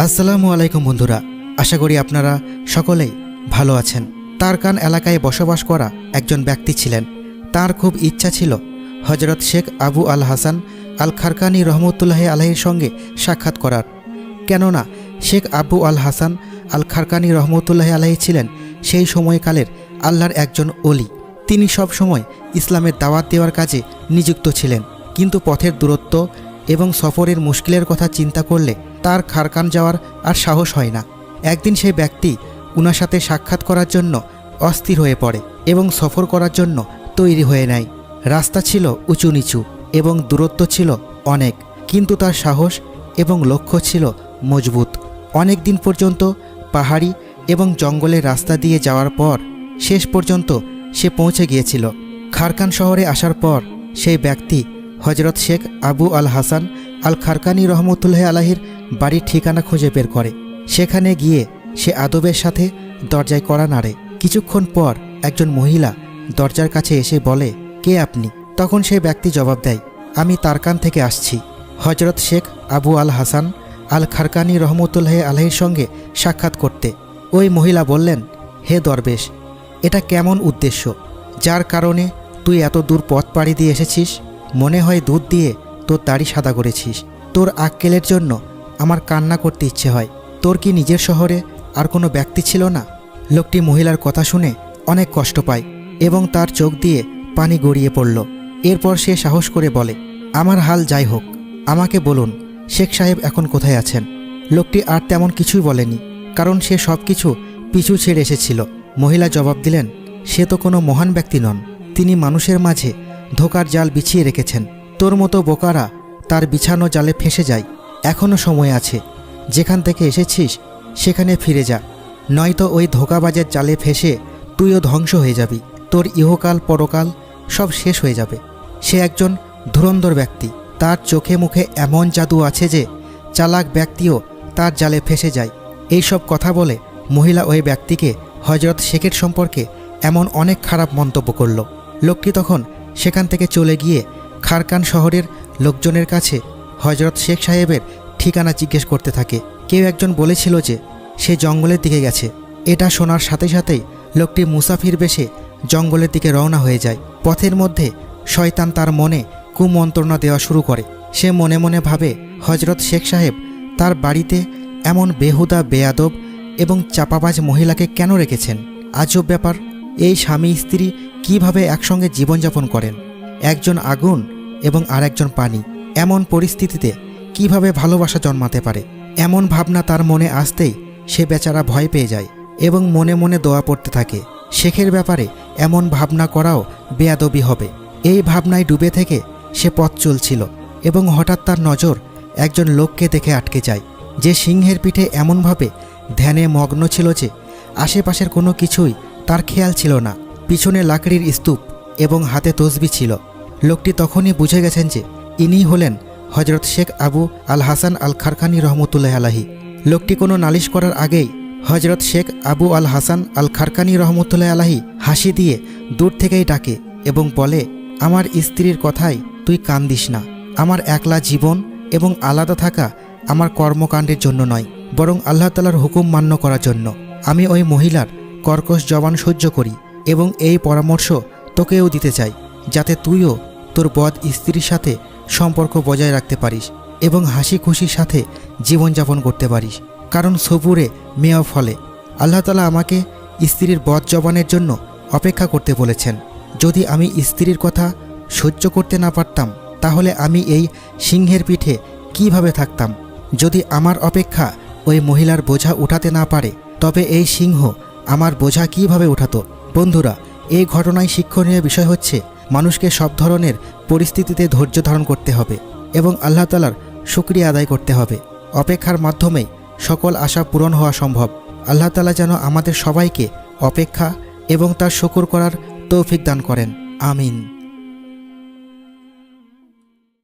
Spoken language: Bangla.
আসসালামু আলাইকুম বন্ধুরা, আশা করি আপনারা সকলেই ভালো আছেন। তারকান এলাকায় বসবাস করা একজন ব্যক্তি ছিলেন। তার খুব ইচ্ছা ছিল হজরত শেখ আবু আল হাসান আল খারকানি রহমতুল্লাহ আলাইহির সঙ্গে সাক্ষাৎ করার। কেননা শেখ আবু আল হাসান আল খারকানি রহমতুল্লাহ আলাইহি ছিলেন সেই সময়কালের আল্লাহর একজন অলি। তিনি সব সময় ইসলামের দাওয়াত দেওয়ার কাজে নিযুক্ত ছিলেন, কিন্তু পথের দূরত্ব এবং সফরের মুশকিলের কথা চিন্তা করলে তার খারকান যাওয়ার আর সাহস হয় না। একদিন সেই ব্যক্তি উনার সাথে সাক্ষাৎ করার জন্য অস্থির হয়ে পড়ে এবং সফর করার জন্য তৈরি হয়ে নেয়। রাস্তা ছিল উঁচু নিচু এবং দূরত্ব ছিল অনেক, কিন্তু তার সাহস এবং লক্ষ্য ছিল মজবুত। অনেক দিন পর্যন্ত পাহাড়ি এবং জঙ্গলের রাস্তা দিয়ে যাওয়ার পর শেষ পর্যন্ত সে পৌঁছে গিয়েছিল। খারকান শহরে আসার পর সেই ব্যক্তি হজরত শেখ আবু আল হাসান আল খারকানি রহমতুল্লাহ আলাহির বাড়ির ঠিকানা খুঁজে বের করে। সেখানে গিয়ে সে আদবের সাথে দরজায় কড়া নাড়ে। কিছুক্ষণ পর একজন মহিলা দরজার কাছে এসে বলে, কে আপনি? তখন সেই ব্যক্তি জবাব দেয়, আমি তারকান থেকে আসছি হজরত শেখ আবু আল হাসান আল খারকানি রহমতুল্লাহ আলাহির সঙ্গে সাক্ষাৎ করতে। ওই মহিলা বললেন, হে দরবেশ, এটা কেমন উদ্দেশ্য যার কারণে তুই এত দূর পথ পাড়ি দিয়ে এসেছিস? মনে হয় দুধ দিয়ে তোর দাড়ি সাদা করেছিস। তোর আক্কেলের জন্য আমার কান্না করতে ইচ্ছে হয়। তোর কি নিজের শহরে আর কোনো ব্যক্তি ছিল না? লোকটি মহিলার কথা শুনে অনেক কষ্ট পায় এবং তার চোখ দিয়ে পানি গড়িয়ে পড়ল। এরপর সে সাহস করে বলে, আমার হাল যাই হোক, আমাকে বলুন শেখ সাহেব এখন কোথায় আছেন? লোকটি আর তেমন কিছুই বলেনি, কারণ সে সব কিছু পিছু ছেড়ে এসেছিল। মহিলা জবাব দিলেন, সে তো কোনো মহান ব্যক্তি নন, তিনি মানুষের মাঝে ধোকার জাল বিছিয়ে রেখেছেন। তোর মতো বোকারা তার বিছানো জালে ফেঁসে যায়। এখনও সময় আছে, যেখান থেকে এসেছিস সেখানে ফিরে যা, নয়তো ওই ধোকাবাজের জালে ফেঁসে তুইও ধ্বংস হয়ে যাবি। তোর ইহকাল পরকাল সব শেষ হয়ে যাবে। সে একজন ধুরন্ধর ব্যক্তি, তার চোখে মুখে এমন জাদু আছে যে চালাক ব্যক্তিও তার জালে ফেঁসে যায়। এই সব কথা বলে মহিলা ওই ব্যক্তিকে হজরত শেখের সম্পর্কে এমন অনেক খারাপ মন্তব্য করল। লোকটি তখন সেখান থেকে চলে গিয়ে খারকান শহরের লোকজনের কাছে হজরত শেখ সাহেবের ঠিকানা জিজ্ঞেস করতে থাকে। কেউ একজন বলেছিল যে সে জঙ্গলের দিকে গেছে। এটা শোনার সাথে সাথেই লোকটি মুসাফির বেশে জঙ্গলের দিকে রওনা হয়ে যায়। পথের মধ্যে শয়তান তার মনে কুমন্ত্রণা দেওয়া শুরু করে। সে মনে মনে ভাবে, হজরত শেখ সাহেব তার বাড়িতে এমন বেহুদা বেয়াদব এবং চাপাবাজ মহিলাকে কেন রেখেছেন? আজব ব্যাপার, এই স্বামী স্ত্রী কিভাবে একসঙ্গে জীবনযাপন করেন? একজন আগুন এবং আরেকজন পানি, এমন পরিস্থিতিতে কিভাবে ভালোবাসা জন্মাতে পারে? এমন ভাবনা তার মনে আসতেই সে বেচারা ভয় পেয়ে যায় এবং মনে মনে দোয়া পড়তে থাকে, শেখের ব্যাপারে এমন ভাবনা করাও বেয়াদবি হবে। এই ভাবনায় ডুবে থেকে সে পথ চলছিল এবং হঠাৎ তার নজর একজন লোককে দেখে আটকে যায়, যে সিংহের পিঠে এমনভাবে ধ্যানে মগ্ন ছিল যে আশেপাশের কোনো কিছুই তার খেয়াল ছিল না। পিছনে লাকড়ির স্তূপ এবং হাতে তসবি ছিল। লোকটি তখনই বুঝে গেছেন যে ইনি হলেন হজরত শেখ আবু আল হাসান আল খারকানি রহমতুল্লাহ আলাহি। লোকটি কোনো নালিশ করার আগেই হজরত শেখ আবু আল হাসান আল খারকানি রহমতুল্লাহ আলাহি হাসি দিয়ে দূর থেকেই ডাকে এবং বলে, আমার স্ত্রীর কথায় তুই কান দিস না। আমার একলা জীবন এবং আলাদা থাকা আমার কর্মকাণ্ডের জন্য নয়, বরং আল্লাহ তাআলার হুকুম মান্য করার জন্য। আমি ওই মহিলার কর্কশ জবান সহ্য করি এবং এই পরামর্শ তোকেও দিতে চাই, যাতে তুইও তোর বদ স্ত্রীর সাথে সম্পর্ক বজায় রাখতে পারিস এবং হাসি খুশির সাথে জীবনযাপন করতে পারিস, কারণ সবুরে মেয়া ফলে। আল্লাহ তাআলা আমাকে স্ত্রীর বদ জবানের জন্য অপেক্ষা করতে বলেছেন। যদি আমি স্ত্রীর কথা সহ্য করতে না পারতাম, তাহলে আমি এই সিংহের পিঠে কিভাবে থাকতাম? যদি আমার অপেক্ষা ওই মহিলার বোঝা উঠাতে না পারে, তবে এই সিংহ আমার বোঝা কিভাবে উঠাতো? বন্ধুরা, এই ঘটনায় শিক্ষণীয় বিষয় হচ্ছে, মানুষকে সব ধরনের পরিস্থিতিতে ধৈর্য ধারণ করতে হবে এবং আল্লাহ তাআলার শুকরিয়া আদায় করতে হবে। অপেক্ষার মাধ্যমেই সকল আশা পূরণ হওয়া সম্ভব। আল্লাহ তাআলা যেন আমাদের সবাইকে অপেক্ষা এবং তার শুকর করার তৌফিক দান করেন। আমিন।